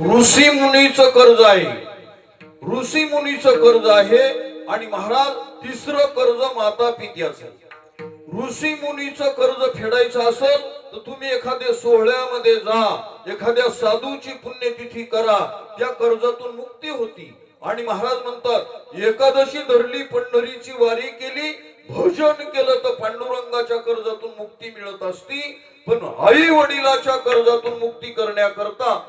ऋषी मुनीचं कर्ज आहे, ऋषी मुनीचं कर्ज आहे. आणि महाराज तिसरं कर्ज माता पित्याचं. ऋषी मुनीचं कर्ज फेडायचं असेल तर तुम्ही एखाद्या सोहळ्यामध्ये जा, एखाद्या साधूची पुण्यतिथी करा, त्या कर्जातून मुक्ती होती. आणि महाराज म्हणतात एकादशी धरली, पंढरीची वारी केली, भजन केलं तर पांडुरंगाच्या कर्जातून मुक्ती मिळत असती. पण आई वडिलाच्या कर्जातून मुक्ती करण्याकरता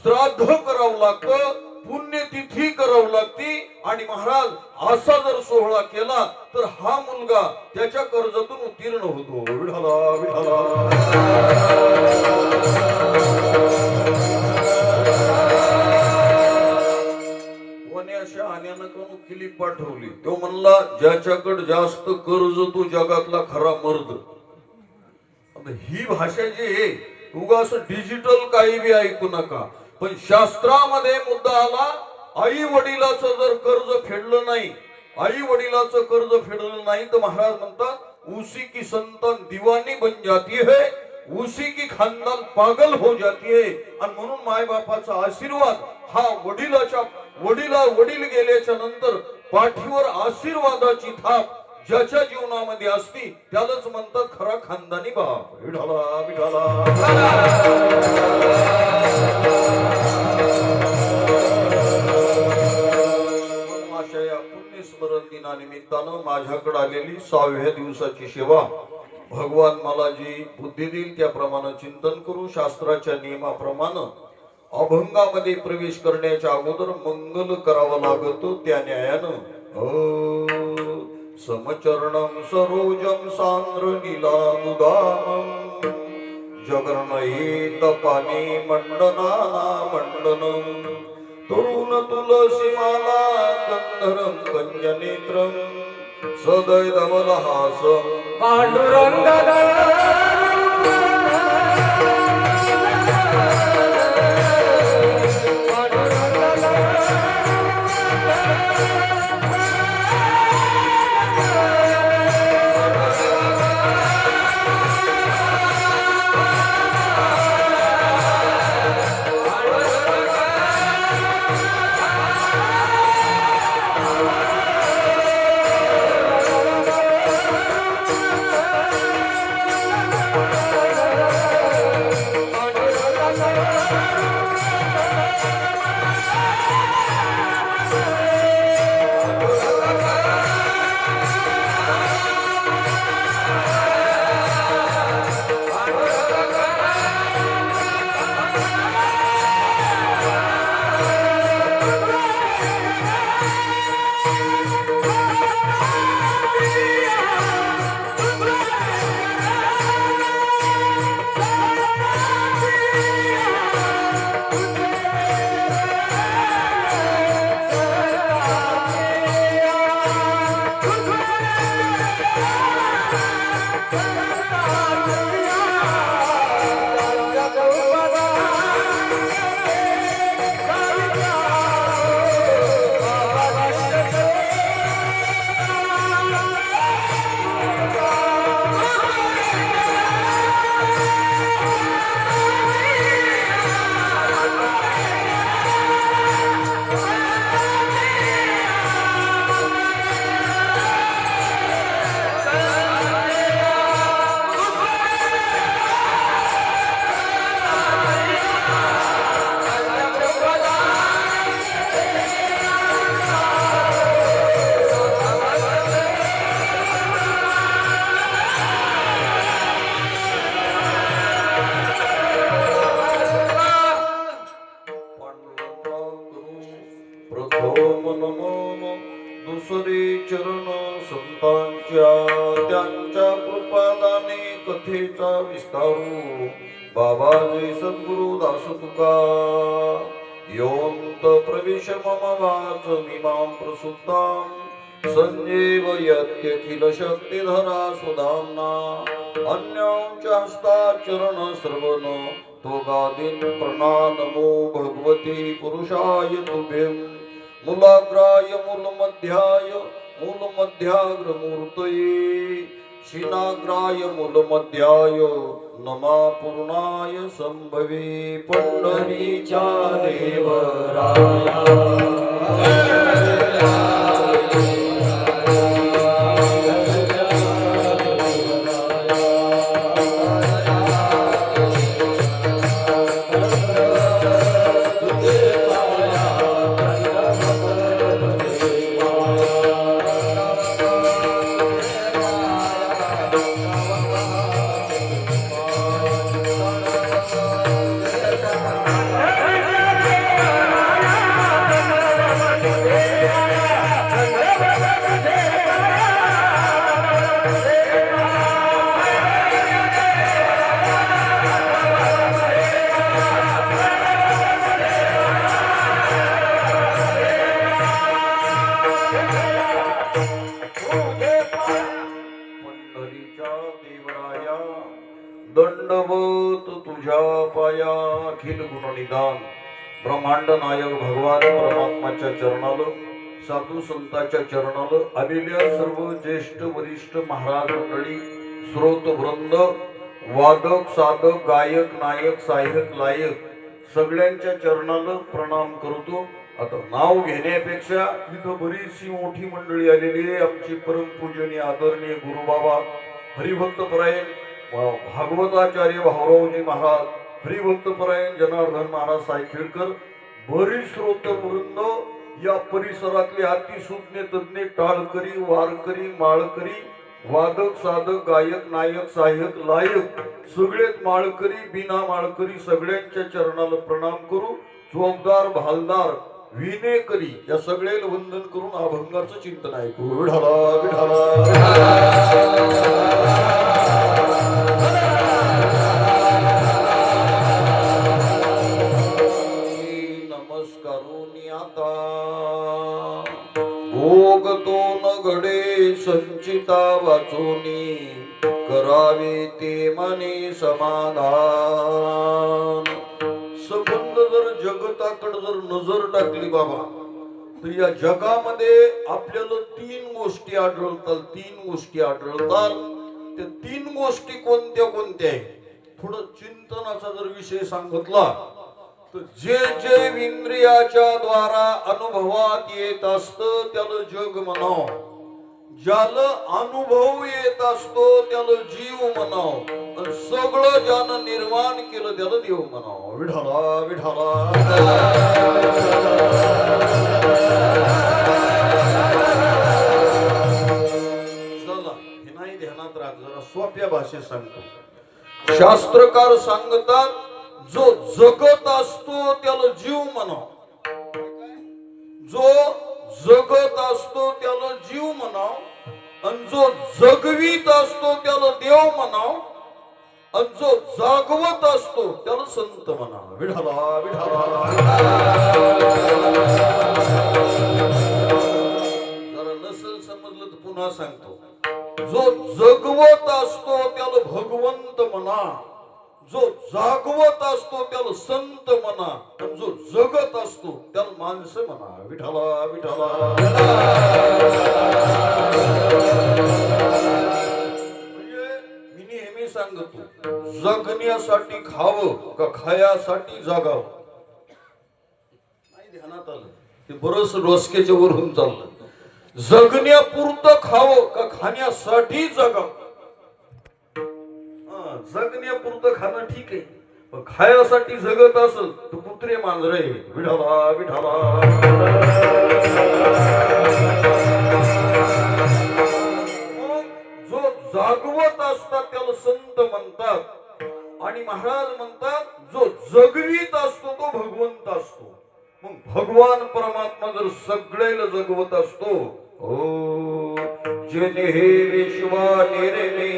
श्राद्ध करावं लागतं, पुण्यतिथी करावं लागती. आणि महाराज असा जर सोहळा केला तर हा मुलगा त्याच्या कर्जातून उत्तीर्ण होतो. विठाला विठाला वन्याशा आण्यानं करून किली पाठवली. तो म्हणला ज्याच्याकडे जास्त कर्ज तो जगातला खरा मर्द. ही भाषा जी आहे उगा असं डिजिटल काही बी ऐकू नका. पण शास्त्रामध्ये मुद्दा आला, आई वडिलाचं जर कर्ज फेडलं नाही, आई वडिलाचं कर्ज फेडलं नाही तर महाराज म्हणतात उसी की संतान दीवानी बन जाती है, उसी की खानदान पागल हो जाती है. आणि म्हणून माय बापाचा आशीर्वाद हा वडील गेल्याच्या नंतर पाठीवर आशीर्वादाची थाप ज्याच्या जीवनामध्ये असती त्यालाच म्हणतात खरा खानदानी बाप. विठाला विठाला या पुण्यस्मरण दिनानिमित्तानं माझ्याकडे आलेली 6व्या दिवसाची सेवा भगवान मला जी बुद्धी देईल त्याप्रमाणे चिंतन करू. शास्त्राच्या नियमाप्रमाणे अभंगामध्ये प्रवेश करण्याच्या अगोदर मंगल करावं लागतो. त्या न्यायानं समचरणं सरोजं सांद्र नीलामुदामं जगर्णयेत पाणी मंडनाना मंडनं तरुण तुलसी माला कंधरं कंजनेत्रं सदय धवलहासं पांडुरंग दुसरे चरण संतांच्या त्यांच्या कृपादाने कथेचा विस्तारू बाबाजी सद्गुरु दास तुका योंत प्रविश मम वाच मीमां प्रसुप्तां संजीवयत्यखिल शक्तिधरा सुधाम्ना अन्यांच्या हस्ताचरण श्रवण तोगादीन प्रणानमो भगवती पुरुषाय तुभ्यं मूलाग्राय मूलमध्याय मूलमध्याग्र मूर्तये शिनाग्राय मूलमध्याय नमा पूर्णाय संभवे पंढरीच्या देवराया दंडवत तुझ्या पाया अखिल गुणनिदान ब्रह्मांड नायक भगवान परमात्माच्या चरणाला साधू संतांच्या चरणाला आलेल्या सर्व ज्येष्ठ वरिष्ठ महाराज मंडळी श्रोत वृंद वादक साधक गायक नायक सायक लायक सगळ्यांच्या चरणाला प्रणाम करतो. आता नाव घेण्यापेक्षा इथं बरीचशी मोठी मंडळी आलेली आहे. आमची परमपूजनीय आदरणीय गुरुबाबा हरिभक्तपरायण भागवताचार्य भाऊरावजी महाराज हरिभक्तपरायण जनार्दन महाराज सायखेडकर बरीच श्रोत वृंद या परिसरातले अतिसूज्ञ तज्ञ टाळकरी वारकरी माळकरी वादक साधक गायक नायक सहाय्यक लायक सगळेच माळकरी बिना माळकरी सगळ्यांच्या चरणाला प्रणाम करू. चोपदार भालदार विनेकरी या सगळ्याला वंदन करून अभंगाचं चिंतन ऐकू. विठाला विठाला भोगतो न घडे संचिता वाचोनी करावे ते मने समाधान. संबंध जर जगताकडे जर नजर टाकली बाबा तर या जगामध्ये आपल्याला तीन गोष्टी आढळतात. त्या तीन गोष्टी कोणत्या कोणत्या आहे थोडं चिंतनाचा जर विषय सांगितला तर जे जे इंद्रियाच्या द्वारा अनुभवात येत असतं त्याला जग म्हणाव. ज्याला अनुभव येत असतो त्याला जीव म्हणाव. आणि सगळं ज्यानं निर्माण केलं त्याला देव म्हणाव. विठाला विठाला चला हे नाही ध्यानात राख. जरा सोप्या भाषेत सांगतो. शास्त्रकार सांगतात जो जगत असतो त्याला जीव म्हणाव. जो जगत असतो त्याला जीव म्हणाव. आणि जो जगवीत असतो त्याला देव म्हणाव. आणि जो जागवत असतो त्याला संत म्हणाव. विठाला विठाला जरा नसेल समजलं तर पुन्हा सांगतो. जो जगवत असतो त्याला भगवंत म्हणा. जो जागवत असतो त्याला संत म्हणा. आणि जो जगत असतो त्याला माणसं म्हणा. विठाला विठाला म्हणजे मी नेहमी सांगतो जगण्यासाठी खावं का खायासाठी जागावं नाही ध्यानात आलं ते बरंच डोसक्याच्या वरून चाललं. जगण्यापुरतं खावं का खाण्यासाठी जगावं. जगण्यापुरतं खाणं ठीक आहे पण खायासाठी जगत असेल तर कुत्रे मांजरे. विठाला विठाला जो जागवत असतात त्याला संत म्हणतात. आणि महाराज म्हणतात जो जगवीत असतो तो भगवंत असतो. मग भगवान परमात्मा जर सगळ्याला जगवत असतो. हो जेने हे विश्वा निर्णय